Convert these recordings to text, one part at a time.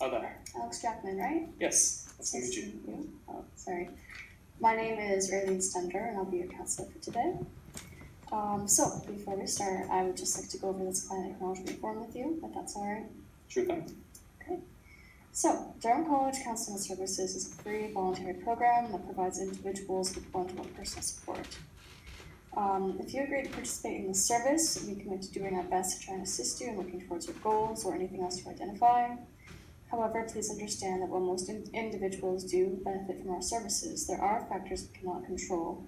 Oh, there. Alex Jackman, right? Yes, nice to meet you. Oh, sorry. My name is Raylene and I'll be your counselor for today. So, before we start, I would just like to go over this client acknowledgement form with you, if that's all right. Sure thing. Okay. So, Durham College Counseling Services is a free voluntary program that provides individuals with one-to-one personal support. If you agree to participate in this service, we commit to doing our best to try and assist you in working towards your goals or anything else you identify. However, please understand that while most individuals do benefit from our services, there are factors we cannot control,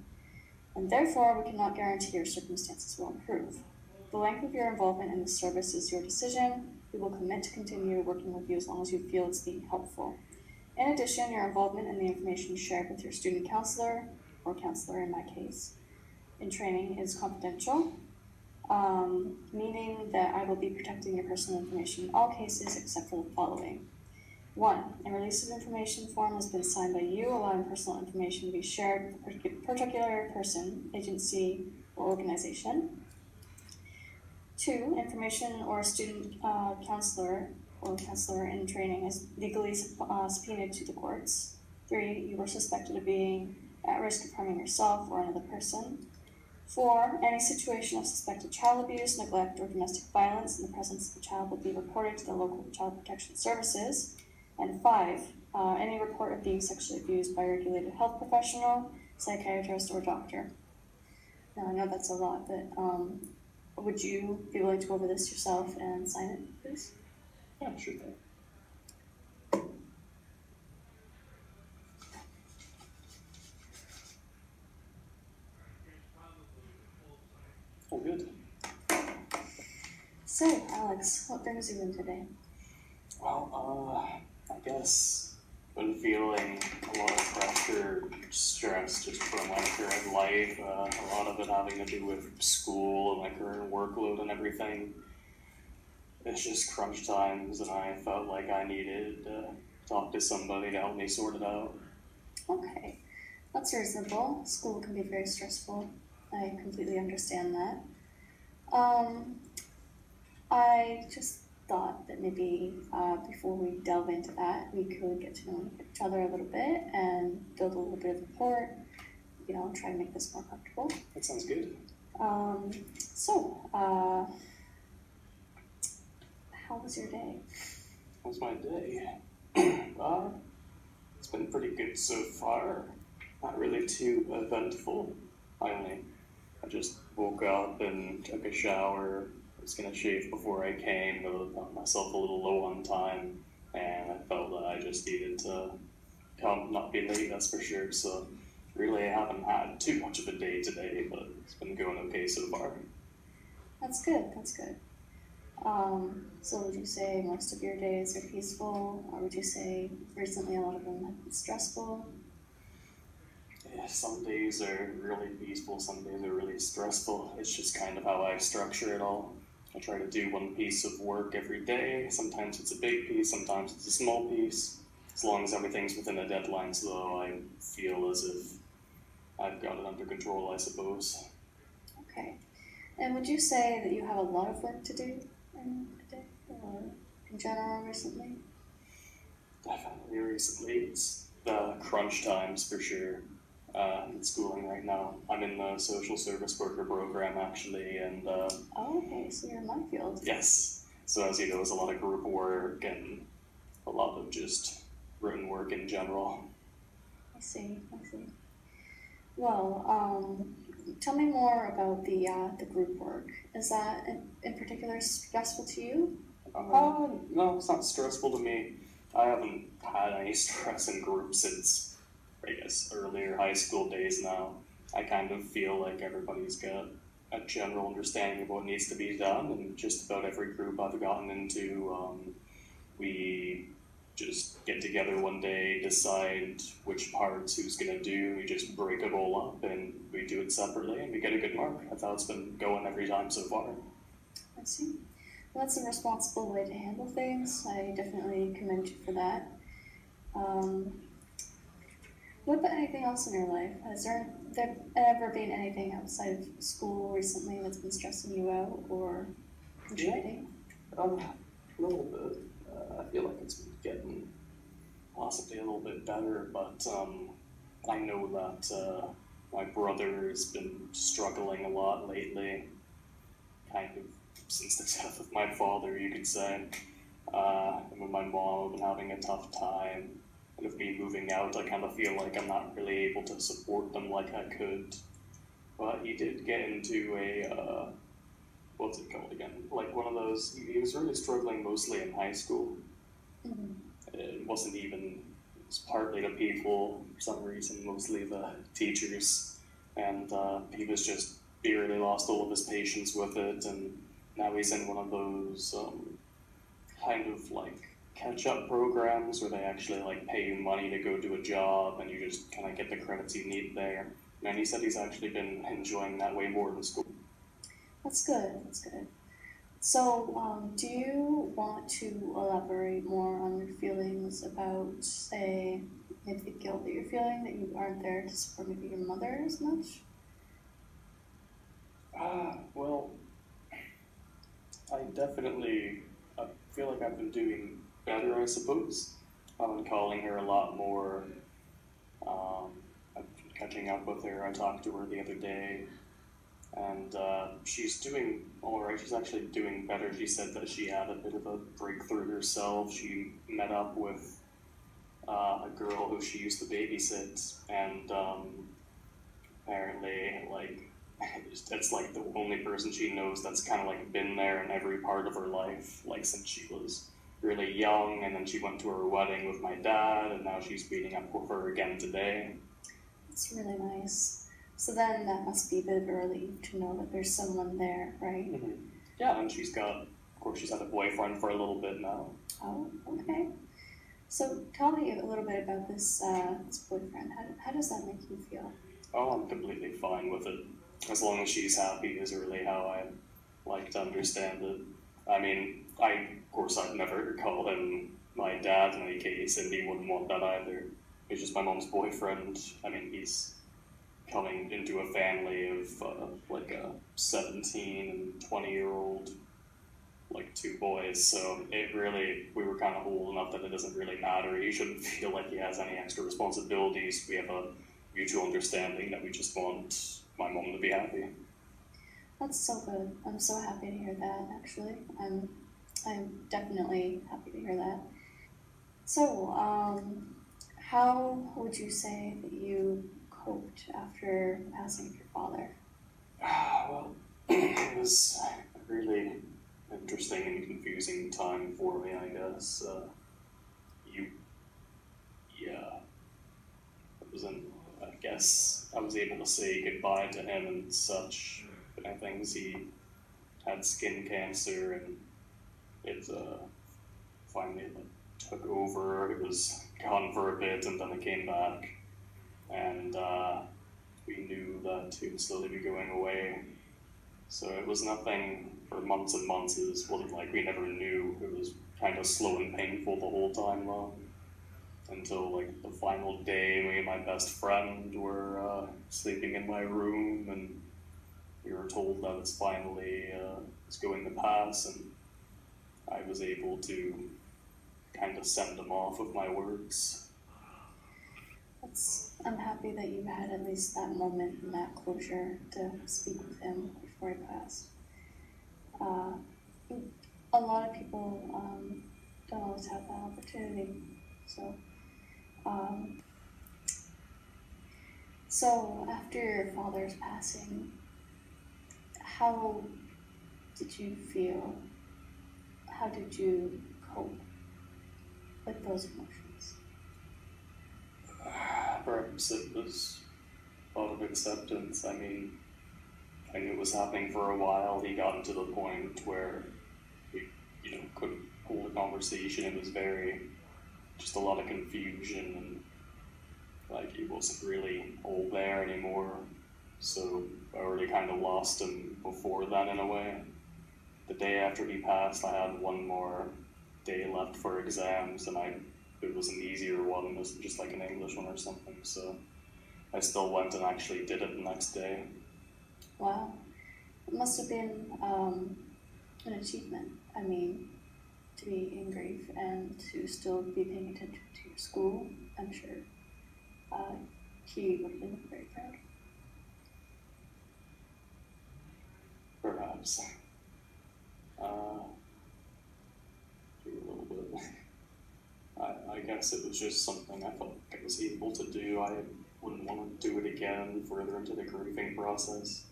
and therefore we cannot guarantee your circumstances will improve. The length of your involvement in the service is your decision. We will commit to continue working with you as long as you feel it's being helpful. In addition, your involvement in the information shared with your student counselor, or counselor in my case, in training is confidential, meaning that I will be protecting your personal information in all cases except for the following. 1. A release of information form has been signed by you, allowing personal information to be shared with a particular person, agency, or organization. 2. Information or a student counselor or counselor in training is legally subpoenaed to the courts. 3. You are suspected of being at risk of harming yourself or another person. 4. Any situation of suspected child abuse, neglect, or domestic violence in the presence of the child will be reported to the local child protection services. And 5. Any report of being sexually abused by a regulated health professional, psychiatrist, or doctor. Now, I know that's a lot, but would you be willing to go over this yourself and sign it, please? Yeah, sure thing. Oh, good. So, Alex, what brings you in today? Well, I guess been feeling a lot of pressure, stress just from my current life, a lot of it having to do with school and my current workload and everything. It's just crunch times and I felt like I needed to talk to somebody to help me sort it out. Okay, that's reasonable. School can be very stressful. I completely understand that. I just thought that maybe before we delve into that, we could get to know each other a little bit and build a little bit of rapport, try to make this more comfortable. That sounds good. How was your day? How was my day? It's been pretty good so far. Not really too eventful. I just woke up and took a shower. I was gonna shave before I came, but I found myself a little low on time, and I felt that I just needed to come, not be late, that's for sure. So really, I haven't had too much of a day today, but it's been going okay so far. That's good. So would you say most of your days are peaceful, or would you say recently a lot of them have been stressful? Yeah, some days are really peaceful, some days are really stressful. It's just kind of how I structure it all. I try to do one piece of work every day. Sometimes it's a big piece, sometimes it's a small piece. As long as everything's within the deadlines, though, I feel as if I've got it under control, I suppose. Okay. And would you say that you have a lot of work to do in a day, or in general recently? Definitely recently. It's the crunch times for sure. In schooling right now. I'm in the social service worker program actually, and okay, so you're in my field. Yes. So as you know, there's a lot of group work and a lot of just written work in general. I see. Well, tell me more about the group work. Is that in particular stressful to you? No, it's not stressful to me. I haven't had any stress in groups since, I guess, earlier high school days now. I kind of feel like everybody's got a general understanding of what needs to be done, and just about every group I've gotten into, we just get together one day, decide which parts who's going to do, we just break it all up, and we do it separately, and we get a good mark. That's how it's been going every time so far. I see. Well, that's a responsible way to handle things. I definitely commend you for that. What about anything else in your life? Has there ever been anything outside of school recently that's been stressing you out or contributing? A little bit. I feel like it's getting possibly a little bit better, but I know that my brother has been struggling a lot lately, kind of since the death of my father, you could say. And with my mom, I've been having a tough time. And with me moving out, I kind of feel like I'm not really able to support them like I could. But he did get into what's it called again? Like one of those, he was really struggling mostly in high school. Mm-hmm. It wasn't even, it was partly the people, for some reason, mostly the teachers. And he really lost all of his patience with it. And now he's in one of those kind of like catch-up programs where they actually like pay you money to go do a job and you just kind of get the credits you need there. And he said he's actually been enjoying that way more than school. That's good. That's good. So, do you want to elaborate more on your feelings about, say, maybe the guilt that you're feeling that you aren't there to support maybe your mother as much? Well, I feel like I've been doing better, I suppose. I've been calling her a lot more. I've been catching up with her. I talked to her the other day, and she's doing all right. She's actually doing better. She said that she had a bit of a breakthrough herself. She met up with a girl who she used to babysit, and apparently, like, it's like the only person she knows that's kind of like been there in every part of her life, like since she was really young, and then she went to her wedding with my dad, and now she's meeting up with her again today. It's really nice. So then that must be a bit of a relief to know that there's someone there, right? Mm-hmm. Yeah, and of course, she's had a boyfriend for a little bit now. Oh, okay. So tell me a little bit about this boyfriend. How does that make you feel? Oh, I'm completely fine with it. As long as she's happy is really how I like to understand it. I mean, of course, I'd never call him my dad in any case, and he wouldn't want that either. He's just my mom's boyfriend. I mean, he's coming into a family of like a 17 and 20-year-old, like two boys. So we were kind of old enough that it doesn't really matter. He shouldn't feel like he has any extra responsibilities. We have a mutual understanding that we just want my mom to be happy. That's so good. I'm so happy to hear that, actually. I'm definitely happy to hear that. So, how would you say that you coped after the passing of your father? Well, it was a really interesting and confusing time for me, I guess. You, yeah, it was an, I guess I was able to say goodbye to him and such. But I think he had skin cancer and it finally took over. It was gone for a bit and then it came back. And we knew that he would slowly be going away. So it was nothing for months and months. It wasn't like we never knew. It was kind of slow and painful the whole time though. Until like the final day, me and my best friend were sleeping in my room, and we were told that it's going to pass, and I was able to kind of send him off with my words. I'm happy that you had at least that moment and that closure to speak with him before he passed. A lot of people don't always have that opportunity. Um, so after your father's passing, how did you feel? How did you cope with those emotions? Perhaps it was a lot of acceptance. I mean, I knew it was happening for a while. He got to the point where we, couldn't hold a conversation. It was just a lot of confusion, and like he wasn't really all there anymore. So I already kind of lost him before then in a way. The day after he passed, I had one more day left for exams, and it was an easier one. It was just like an English one or something. So I still went and actually did it the next day. Wow, it must have been an achievement. I mean, to be in grief and to still be paying attention to your school, I'm sure he would have been very proud. Perhaps. Do a little bit. I guess it was just something I felt like I was able to do. I wouldn't want to do it again further into the grieving process.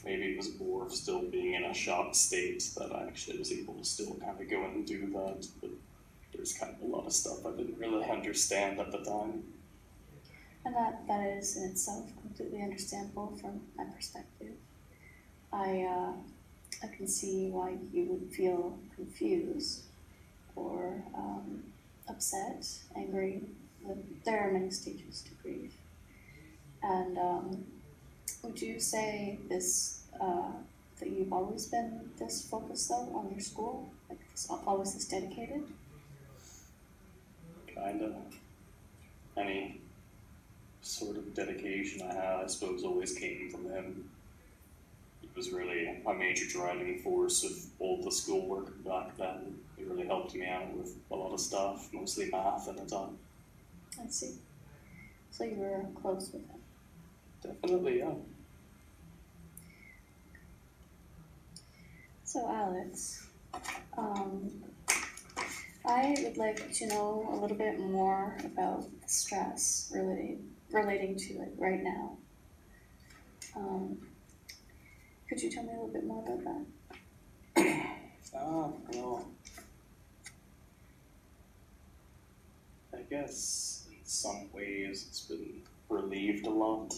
Maybe it was more of still being in a shocked state that I actually was able to still kind of go and do that. But there's kind of a lot of stuff I didn't really understand at the time. And that is in itself completely understandable from my perspective. I can see why you would feel confused or upset, angry. There are many stages to grief. And would you say this that you've always been this focused though on your school, like always this dedicated? Kinda. Any sort of dedication I had, I suppose, always came from him. He was really a major driving force of all the schoolwork back then. He really helped me out with a lot of stuff, mostly math at the time. I see. So you were close with him. Definitely, yeah. So Alex, I would like to know a little bit more about the stress relating to it right now. Could you tell me a little bit more about that? Well, I guess in some ways it's been relieved a lot.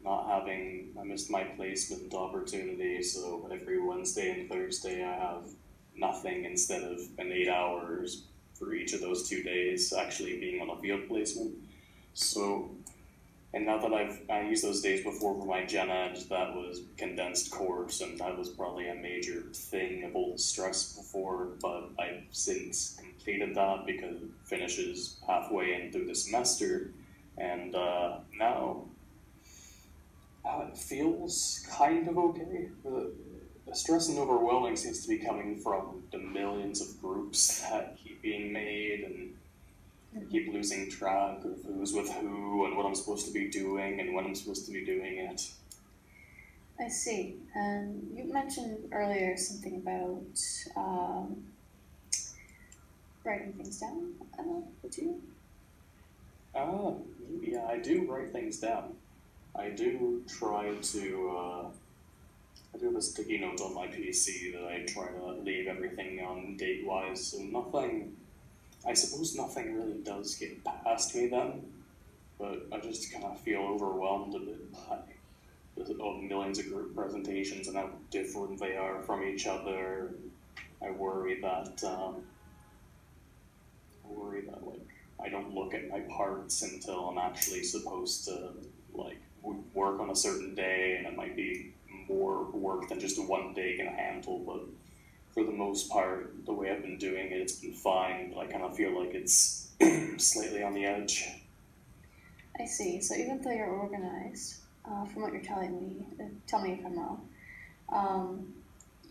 I missed my placement opportunity, so every Wednesday and Thursday I have nothing instead of an 8 hours for each of those 2 days actually being on a field placement. So, and now that I used those days before for my gen ed, that was condensed course, and that was probably a major thing of all the stress before, but I've since completed that because it finishes halfway into the semester, and now it feels kind of okay. The stress and overwhelming seems to be coming from the millions of groups that keep being made and keep losing track of who's with who and what I'm supposed to be doing and when I'm supposed to be doing it. I see. And you mentioned earlier something about writing things down. Would you? Yeah, I do write things down. I do try to, I do have a sticky note on my PC that I try to leave everything on date-wise, so I suppose nothing really does get past me then, but I just kind of feel overwhelmed a bit by the millions of group presentations and how different they are from each other. I worry that, like, I don't look at my parts until I'm actually supposed to, like, work on a certain day, and it might be more work than just one day can handle, but for the most part, the way I've been doing it, it's been fine, but I kind of feel like it's slightly on the edge. I see. So even though you're organized, from what you're telling me, tell me if I'm wrong,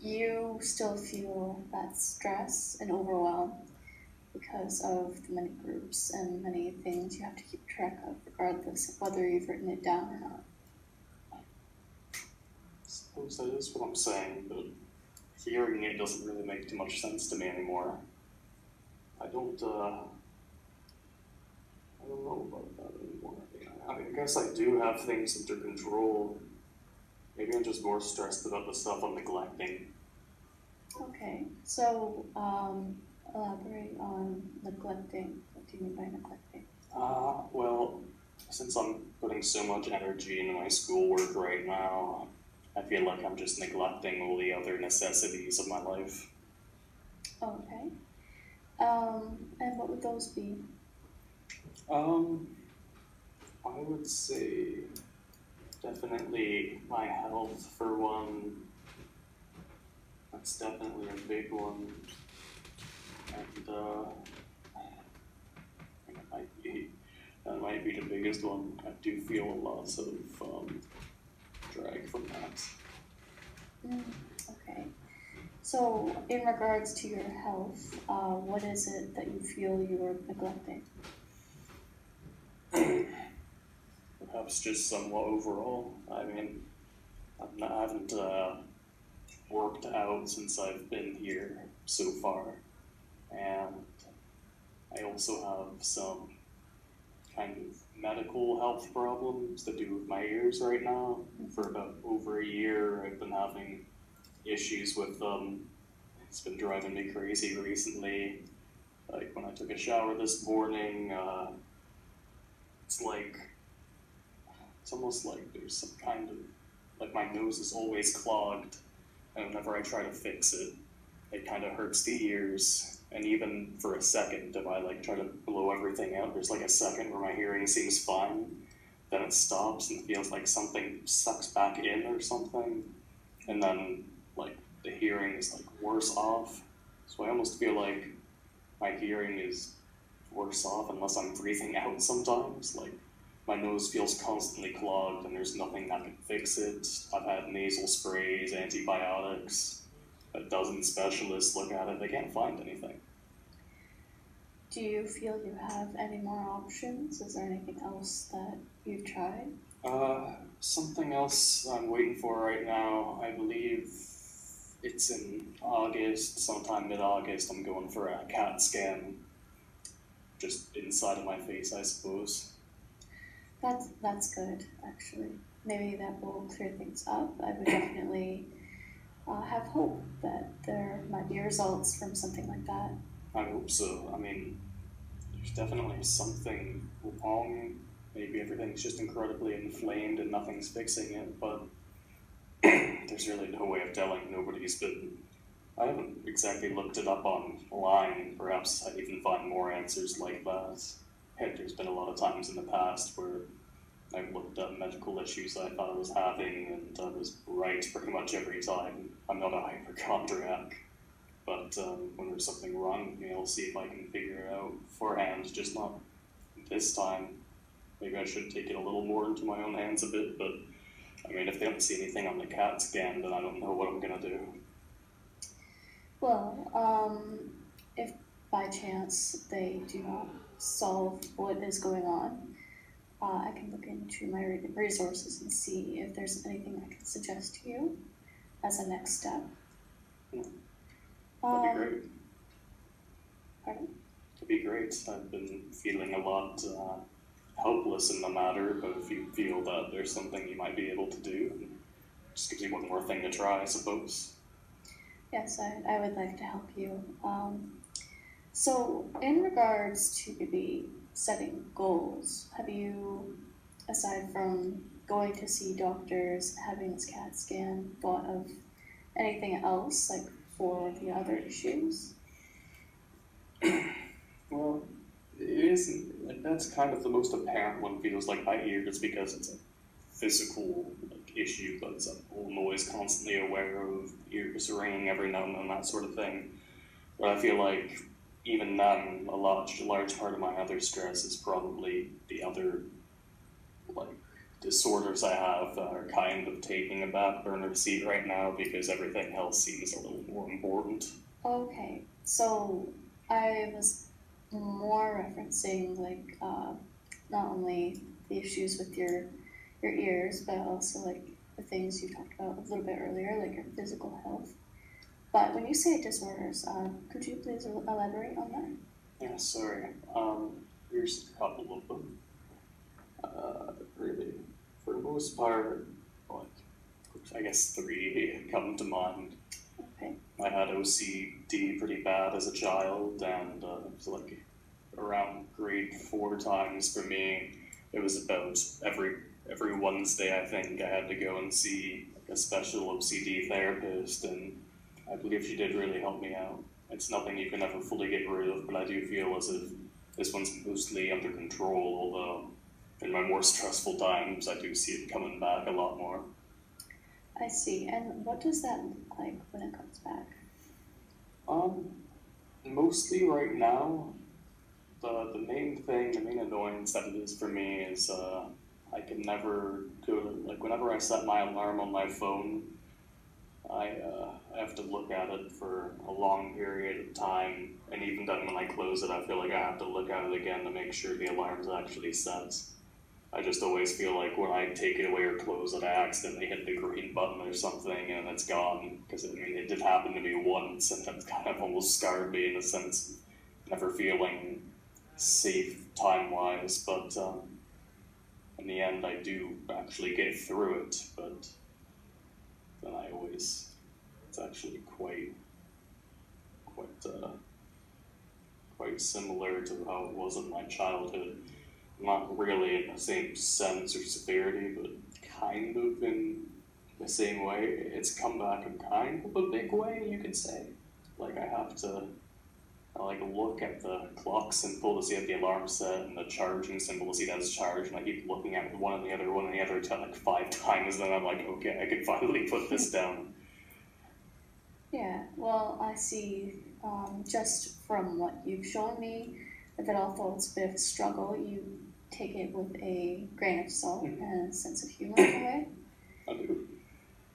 you still feel that stress and overwhelm because of the many groups and many things you have to keep track of, regardless of whether you've written it down or not. I suppose that is what I'm saying, but hearing it doesn't really make too much sense to me anymore. I don't know about that anymore. I guess I do have things under control. Maybe I'm just more stressed about the stuff I'm neglecting. Okay, so elaborate on neglecting. What do you mean by neglecting? Well, since I'm putting so much energy into my schoolwork right now, I feel like I'm just neglecting all the other necessities of my life. Okay. And what would those be? I would say definitely my health for one. That's definitely a big one. And that might be the biggest one. I do feel a lot of drag from that. Okay. So, in regards to your health, what is it that you feel you are neglecting? Perhaps just somewhat overall. I mean, I haven't worked out since I've been here so far, and I also have some kind of medical health problems to do with my ears right now. For about over a year, I've been having issues with them. It's been driving me crazy recently. Like when I took a shower this morning, it's like, it's almost like there's some kind of, like my nose is always clogged, and whenever I try to fix it, it kind of hurts the ears. And even for a second, if I like try to blow everything out, there's like a second where my hearing seems fine, then it stops and feels like something sucks back in or something, and then like the hearing is like worse off. So I almost feel like my hearing is worse off unless I'm breathing out sometimes. Like my nose feels constantly clogged and there's nothing that can fix it. I've had nasal sprays, antibiotics, a dozen specialists look at it, they can't find anything. Do you feel you have any more options? Is there anything else that you've tried? Something else I'm waiting for right now, I believe it's in August, sometime mid-August, I'm going for a CAT scan, just inside of my face, I suppose. That's good, actually. Maybe that will clear things up. I would definitely have hope that there might be results from something like that. I hope so. I mean, there's definitely something wrong. Maybe everything's just incredibly inflamed and nothing's fixing it, but there's really no way of telling. I haven't exactly looked it up online. Perhaps I'd even find more answers like that. Heck, there's been a lot of times in the past where I've looked up medical issues I thought I was having, and I was right pretty much every time. I'm not a hypochondriac, but when there's something wrong with me, I'll see if I can figure it out beforehand, just not this time. Maybe I should take it a little more into my own hands a bit, but I mean, if they don't see anything on the CAT scan, then I don't know what I'm gonna do. Well, if by chance they do not solve what is going on, I can look into my resources and see if there's anything I can suggest to you as a next step. That'd be great. Pardon? That'd be great. I've been feeling a lot helpless in the matter, but if you feel that there's something you might be able to do, it just gives you one more thing to try, I suppose. Yes, I would like to help you. So, in regards to maybe setting goals, have you, aside from going to see doctors, having this CAT scan, thought of anything else, like for the other issues? Well, it isn't, like, that's kind of the most apparent one feels like my ears because it's a physical issue, but it's a whole noise constantly aware of, ears ringing every now and then, that sort of thing. But I feel like even then, a large part of my other stress is probably the other like disorders I have that are kind of taking a back burner seat right now because everything else seems a little more important. Okay, so I was more referencing like not only the issues with your ears, but also like the things you talked about a little bit earlier, like your physical health. But when you say disorders, could you please elaborate on that? Yeah, sorry. Here's a couple of them. Really, for the most part, like, I guess three come to mind. Okay. I had OCD pretty bad as a child, and it was like around grade 4 times for me. It was about every Wednesday, I think, I had to go and see like a special OCD therapist, and I believe she did really help me out. It's nothing you can ever fully get rid of, but I do feel as if this one's mostly under control, although in my more stressful times, I do see it coming back a lot more. I see. And what does that look like when it comes back? Um, Mostly right now, the main annoyance that it is for me is I can never go to, like, whenever I set my alarm on my phone, I have to look at it for a long period of time, and even then when I close it, I feel like I have to look at it again to make sure the alarm's actually set. I just always feel like when I take it away or close it, I accidentally hit the green button or something and it's gone. Because I mean, it did happen to me once, and that kind of almost scarred me in a sense of never feeling safe time-wise. But in the end, I do actually get through it. But then it's actually quite similar to how it was in my childhood. Not really in the same sense or severity, but kind of in the same way. It's come back in kind of a big way, you could say. Like I look at the clock symbol to see if the alarm's set and the charging symbol to see that it's charged, and I keep looking at one and the other till like 5 times, and then I'm like, okay, I can finally put this down. Yeah, well, I see, just from what you've shown me, that although it's a bit of a struggle, you take it with a grain of salt and a sense of humor in a way. I do.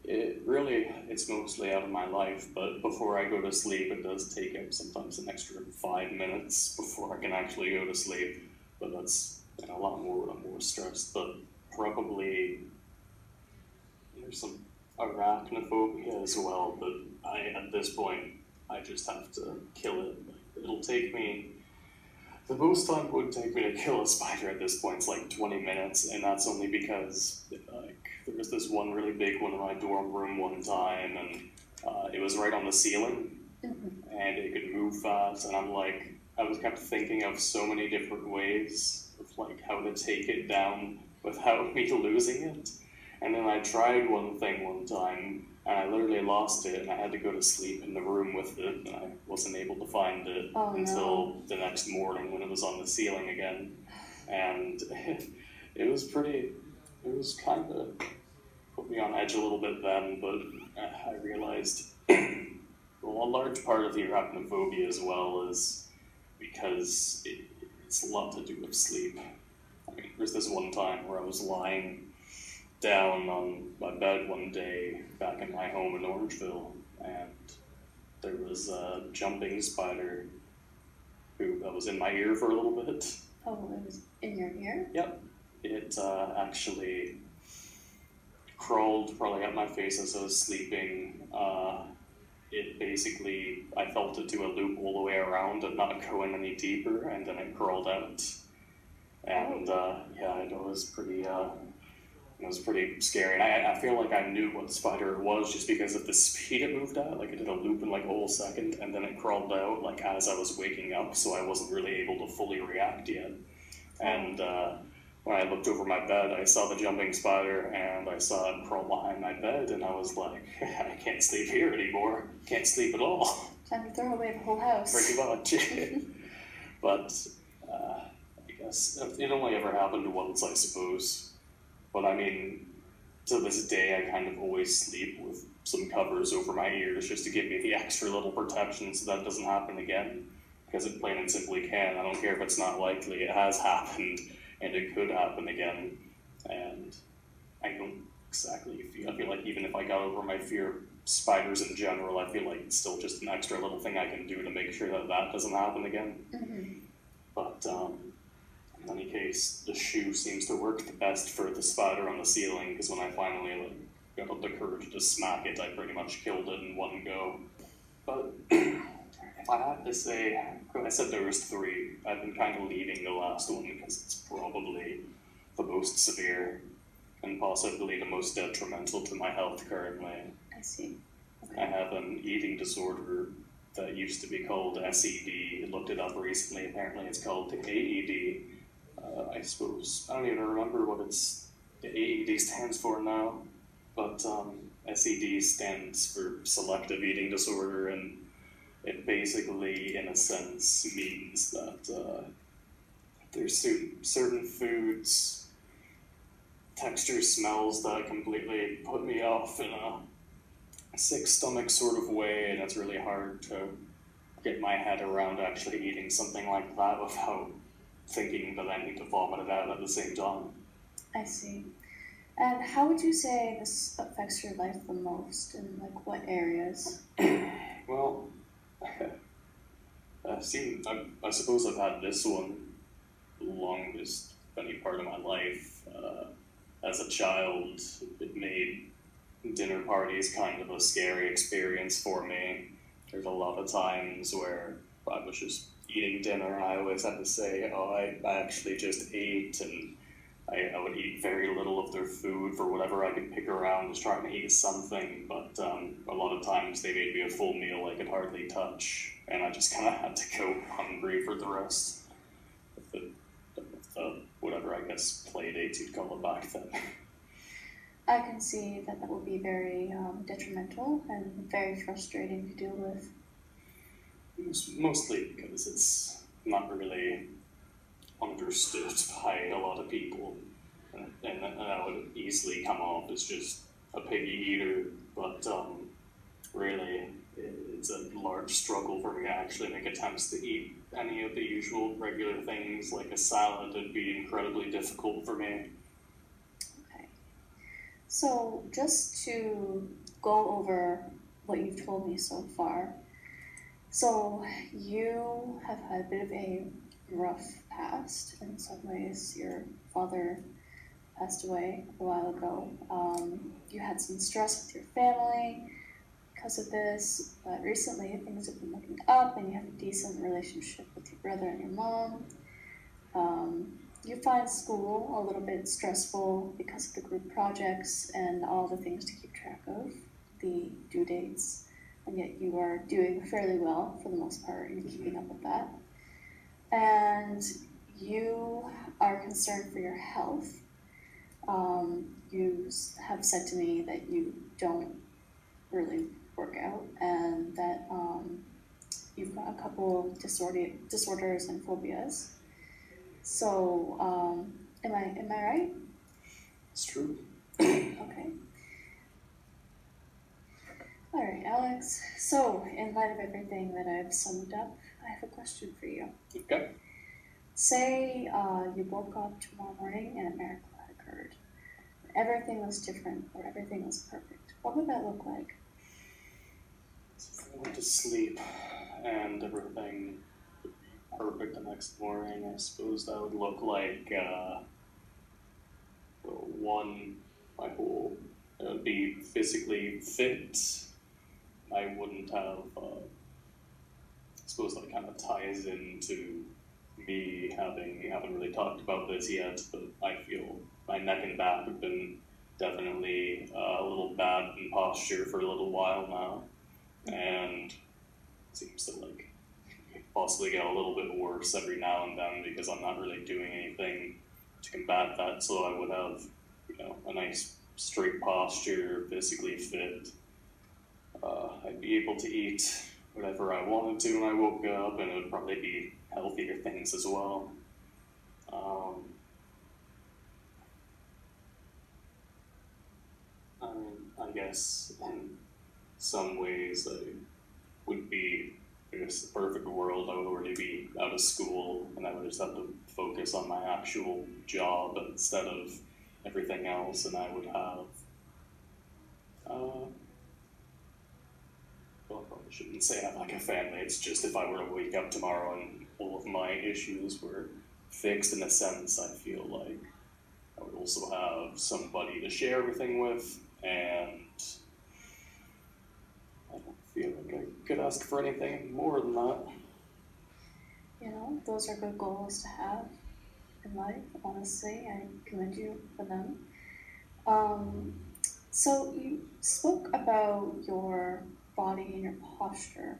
It's mostly out of my life, but before I go to sleep, it does take up sometimes an extra 5 minutes before I can actually go to sleep. But that's a lot more when I'm more stressed. But probably there's some arachnophobia as well, but at this point, I just have to kill it. It'll take me, the most time it would take me to kill a spider at this point is like 20 minutes, and that's only because there was this one really big one in my dorm room one time, and it was right on the ceiling, and it could move fast, and I was kept thinking of so many different ways of like how to take it down without me losing it. And then I tried one thing one time, and I literally lost it, and I had to go to sleep in the room with it, and I wasn't able to find it until the next morning when it was on the ceiling again. And it was kind of put me on edge a little bit then, but I realized, well, a large part of the arachnophobia as well is because it's a lot to do with sleep. I mean, there's this one time where I was lying down on my bed one day back in my home in Orangeville, and there was a jumping spider that was in my ear for a little bit. Oh, it was in your ear? Yep. It actually crawled probably at my face as I was sleeping. It basically, I felt it do a loop all the way around and not go in any deeper, and then it crawled out. And it was pretty scary, and I feel like I knew what spider it was just because of the speed it moved at. Like, it did a loop in like a whole second, and then it crawled out like as I was waking up, so I wasn't really able to fully react yet. And when I looked over my bed, I saw the jumping spider, and I saw it crawl behind my bed, and I was like, I can't sleep here anymore. Can't sleep at all. Time to throw away the whole house. Pretty much. But I guess it only ever happened once, I suppose. But I mean, to this day, I kind of always sleep with some covers over my ears just to give me the extra little protection so that doesn't happen again. Because it plain and simply can. I don't care if it's not likely. It has happened, and it could happen again. And I don't exactly feel... I feel like even if I got over my fear of spiders in general, I feel like it's still just an extra little thing I can do to make sure that that doesn't happen again. But in any case, the shoe seems to work the best for the spider on the ceiling, because when I finally got up the courage to smack it, I pretty much killed it in one go. But if I had to say, I said there was 3. I've been kind of leaving the last one because it's probably the most severe and possibly the most detrimental to my health currently. I see. Okay. I have an eating disorder that used to be called SED. I looked it up recently. Apparently it's called AED. I suppose, I don't even remember what the AED stands for now, but SED stands for selective eating disorder, and it basically, in a sense, means that there's certain foods, textures, smells that completely put me off in a sick stomach sort of way, and it's really hard to get my head around actually eating something like that without thinking that I need to vomit it out at the same time. I see. And how would you say this affects your life the most, and like what areas? Well, I suppose I've had this one the longest any part of my life. As a child, it made dinner parties kind of a scary experience for me. There's a lot of times where I was just eating dinner and I always had to say, oh, I actually just ate, and I would eat very little of their food for whatever I could pick around, just trying to eat something. But a lot of times they made me a full meal I could hardly touch, and I just kind of had to go hungry for the rest of the whatever I guess play dates you'd call it back then. I can see that that would be very detrimental and very frustrating to deal with. Mostly because it's not really understood by a lot of people, and that would easily come off as just a piggy eater, but really it's a large struggle for me to actually make attempts to eat any of the usual regular things. Like a salad would be incredibly difficult for me. Okay. So, just to go over what you've told me so far, so you have had a bit of a rough past. In some ways, your father passed away a while ago. You had some stress with your family because of this, but recently things have been looking up and you have a decent relationship with your brother and your mom. You find school a little bit stressful because of the group projects and all the things to keep track of, the due dates, and yet you are doing fairly well for the most part. You're keeping up with that. And you are concerned for your health. You have said to me that you don't really work out and that you've got a couple disorders and phobias. So, am I right? It's true. Okay. All right, Alex. So, in light of everything that I've summed up, I have a question for you. Okay. Say you woke up tomorrow morning and a miracle had occurred. Everything was different or everything was perfect. What would that look like? I went to sleep and everything would be perfect the next morning. I suppose that would look like one, I would be physically fit. I wouldn't have, I suppose that kind of ties into me we haven't really talked about this yet, but I feel my neck and back have been definitely a little bad in posture for a little while now, and it seems to like possibly get a little bit worse every now and then because I'm not really doing anything to combat that. So I would have, a nice straight posture, physically fit. I'd be able to eat whatever I wanted to when I woke up, and it would probably be healthier things as well. Um, I guess in some ways I would be, I guess, the perfect world. I would already be out of school, and I would just have to focus on my actual job instead of everything else, and I would have, well, I probably shouldn't say I have like a family. It's just if I were to wake up tomorrow and all of my issues were fixed in a sense, I feel like I would also have somebody to share everything with, and I don't feel like I could ask for anything more than that. Those are good goals to have in life, honestly. I commend you for them. Um, so you spoke about your body and your posture.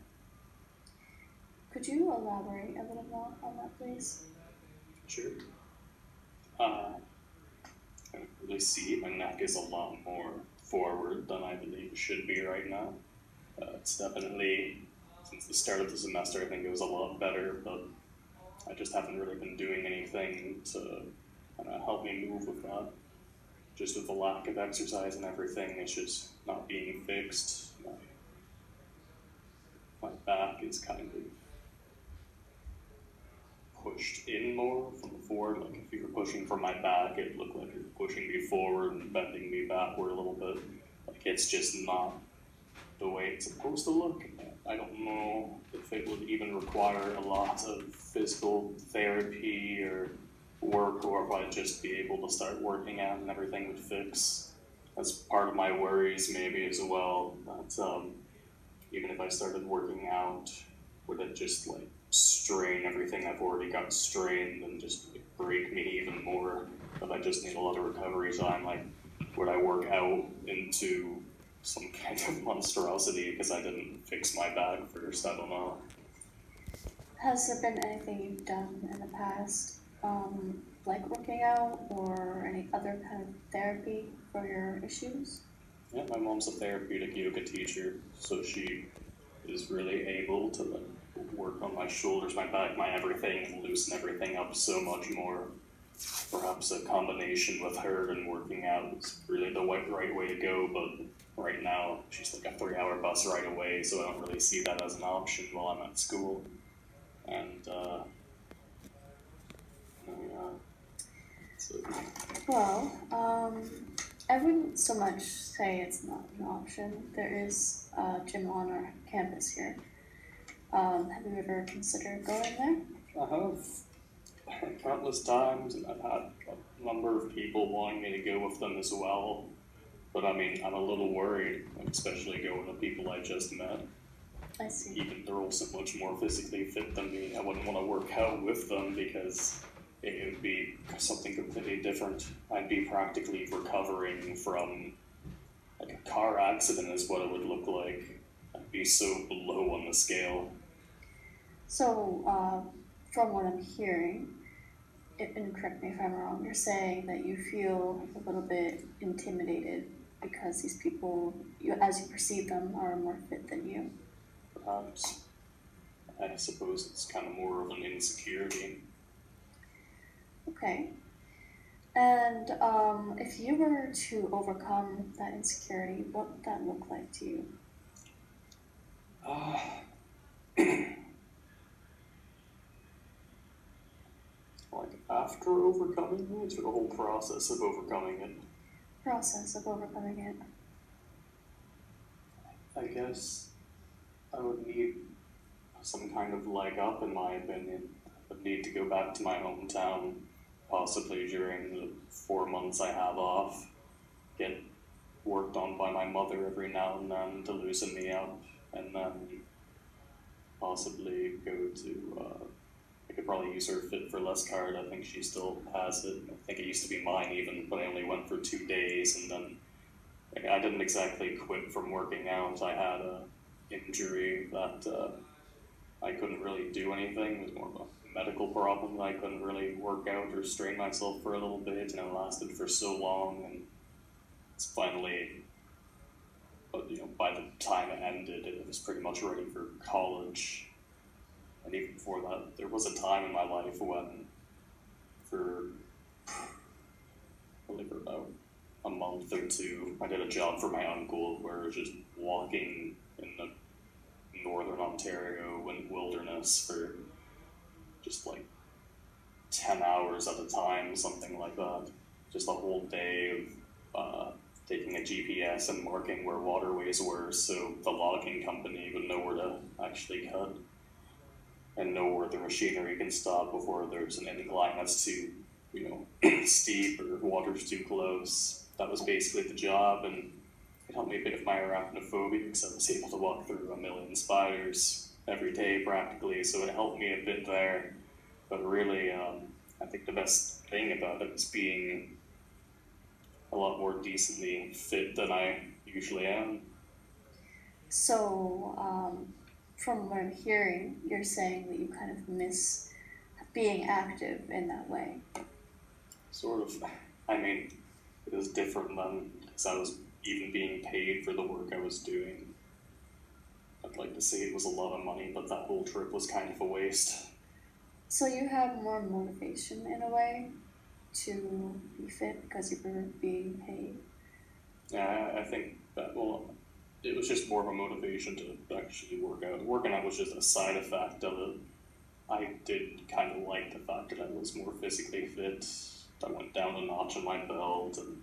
Could you elaborate a little more on that, please? Sure. I can really see my neck is a lot more forward than I believe it should be right now. It's definitely, since the start of the semester, I think it was a lot better, but I just haven't really been doing anything to help me move with that. Just with the lack of exercise and everything, it's just not being fixed. My back is kind of pushed in more from before. Like if you were pushing from my back, it looked like you're pushing me forward and bending me backward a little bit. Like it's just not the way it's supposed to look. I don't know if it would even require a lot of physical therapy or work, or if I'd just be able to start working out and everything would fix. That's part of my worries maybe as well. That even if I started working out, would it just like strain everything I've already got strained and just like, break me even more? If I just need a lot of recovery time, like would I work out into some kind of monstrosity because I didn't fix my back first? I don't know. Has there been anything you've done in the past, like working out or any other kind of therapy for your issues? Yeah, my mom's a therapeutic yoga teacher, so she is really able to like work on my shoulders, my back, my everything, and loosen everything up so much more. Perhaps a combination with her and working out is really the right way to go, but right now she's like a 3-hour bus ride away, so I don't really see that as an option while I'm at school. And yeah, so Well, I wouldn't so much say it's not an option. There is a gym on our campus here. Have you ever considered going there? I have countless times, and I've had a number of people wanting me to go with them as well. But I mean, I'm a little worried, like, especially going to people I just met. I see. Even they're all so much more physically fit than me, I wouldn't want to work out with them because it would be something completely different. I'd be practically recovering from like a car accident is what it would look like. I'd be so low on the scale. So, from what I'm hearing, and correct me if I'm wrong, you're saying that you feel a little bit intimidated because these people, as you perceive them, are more fit than you. Perhaps. I suppose it's kind of more of an insecurity. Okay. And if you were to overcome that insecurity, what would that look like to you? Uh, like after overcoming it, or the whole process of overcoming it, Process of overcoming it. I guess I would need some kind of leg up, in my opinion. I would need to go back to my hometown, possibly during the 4 months I have off, get worked on by my mother every now and then to loosen me up, and then possibly go to, I could probably use her Fit for Less card. I think she still has it. I think it used to be mine even, but I only went for 2 days, and then like, I didn't exactly quit from working out. I had a injury that I couldn't really do anything. It was more of a medical problem. I couldn't really work out or strain myself for a little bit, and it lasted for so long, and it's finally, but by the time it ended, it was pretty much ready for college. And even before that, there was a time in my life when, for probably for about a month or two, I did a job for my uncle where I was just walking in the northern Ontario wilderness for just like 10 hours at a time, something like that. Just a whole day of taking a GPS and marking where waterways were so the logging company would know where to actually cut and know where the machinery can stop before there's an incline that's too, steep or water's too close. That was basically the job, and it helped me a bit of my arachnophobia because I was able to walk through a million spiders every day practically, so it helped me a bit there. But really, I think the best thing about it is being a lot more decently fit than I usually am. So, from what I'm hearing, you're saying that you kind of miss being active in that way. Sort of. I mean, it was different than because I was even being paid for the work I was doing. I'd like to say it was a lot of money, but that whole trip was kind of a waste. So you have more motivation in a way to be fit because you were being paid. Yeah, I think that, well, it was just more of a motivation to actually work out. Working out was just a side effect of it. I did kind of like the fact that I was more physically fit. I went down a notch in my belt, and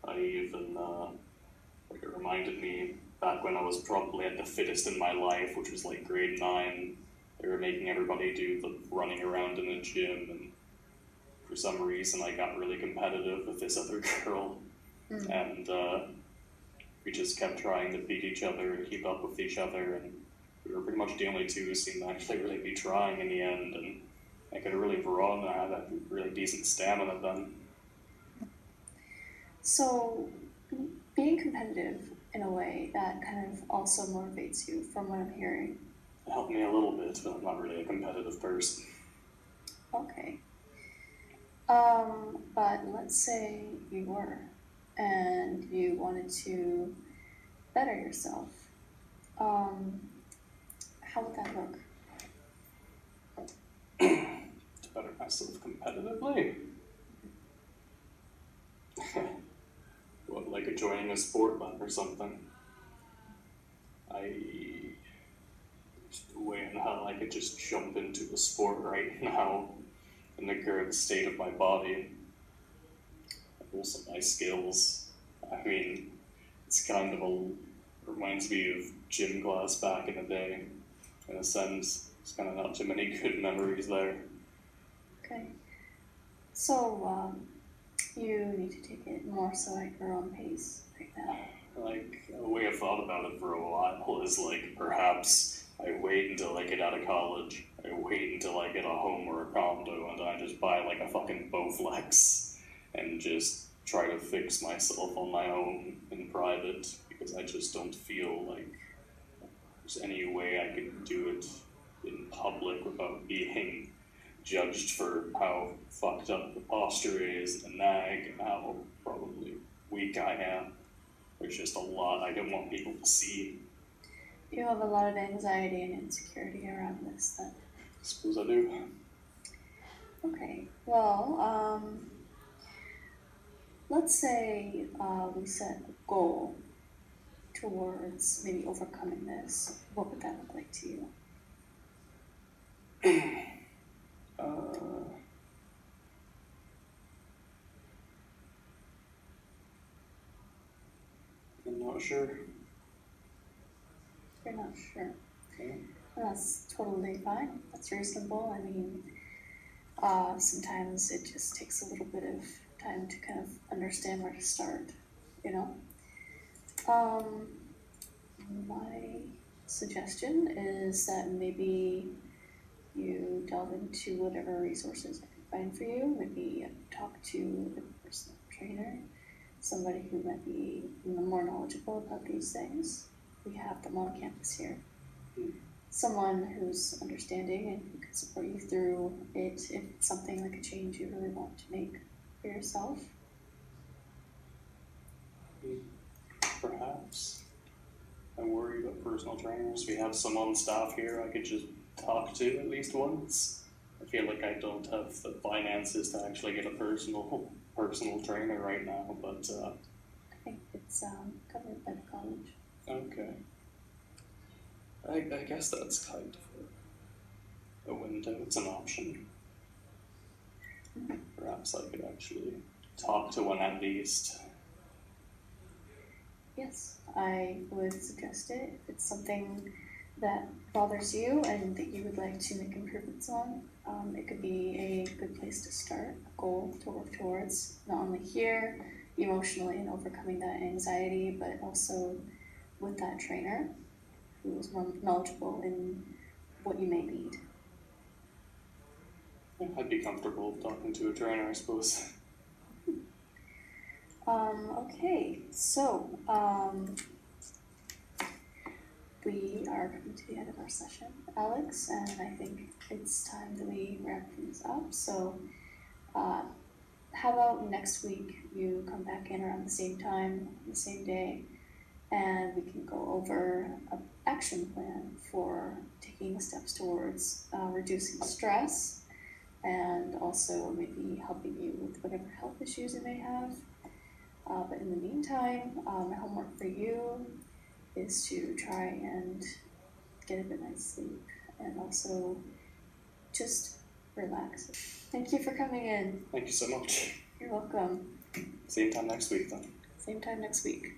I even, like, it reminded me back when I was probably at the fittest in my life, which was like grade 9. They were making everybody do the running around in the gym, and for some reason I got really competitive with this other girl, and we just kept trying to beat each other and keep up with each other, and we were pretty much the only two who seemed to actually really be trying in the end, and I could really run, I had a really decent stamina then. So, being competitive in a way that kind of also motivates you, from what I'm hearing. It helped me a little bit, but I'm not really a competitive person. Okay. But let's say you were, and you wanted to better yourself. How would that look? To better myself competitively? What, like joining a sport then or something? There's no way in hell I could just jump into a sport right now in the current state of my body. Also my skills. I mean, it's kind of reminds me of gym class back in the day, in a sense. There's kind of not too many good memories there. Okay. So, you need to take it more so at your own pace right now. Like, a way I've thought about it for a while is like, perhaps I wait until I get out of college, I wait until I get a home or a condo, and I just buy like a fucking Bowflex and just try to fix myself on my own in private, because I just don't feel like there's any way I can do it in public without being judged for how fucked up the posture is, the nag, and how probably weak I am. There's just a lot I don't want people to see. You have a lot of anxiety and insecurity around this then. I suppose I do. Okay, well, let's say we set a goal towards maybe overcoming this. What would that look like to you? I'm not sure. You're not sure. Okay. That's totally fine. That's reasonable. I mean, sometimes it just takes a little bit of time to kind of understand where to start, you know? My suggestion is that maybe you delve into whatever resources I can find for you. Maybe talk to a personal trainer, somebody who might be more knowledgeable about these things. We have them on campus here. Someone who's understanding and who can support you through it if it's something like a change you really want to make for yourself. Perhaps. I worry about personal trainers. We have some on staff here I could just talk to at least once. I feel like I don't have the finances to actually get a personal trainer right now, but I think it's covered by the college. okay. I guess that's kind of a window. It's an option. Perhaps I could actually talk to one at least. Yes, I would suggest it. If it's something that bothers you and that you would like to make improvements on, it could be a good place to start, a goal to work towards, not only here, emotionally and overcoming that anxiety, but also with that trainer who is more knowledgeable in what you may need. Yeah, I'd be comfortable talking to a trainer, I suppose. Okay, so we are coming to the end of our session, Alex, and I think it's time that we wrap things up. So how about next week you come back in around the same time, the same day, and we can go over an action plan for taking steps towards reducing stress and also maybe helping you with whatever health issues you may have. But in the meantime, my homework for you is to try and get a good night's sleep and also just relax. Thank you for coming in. Thank you so much. You're welcome. Same time next week then. Same time next week.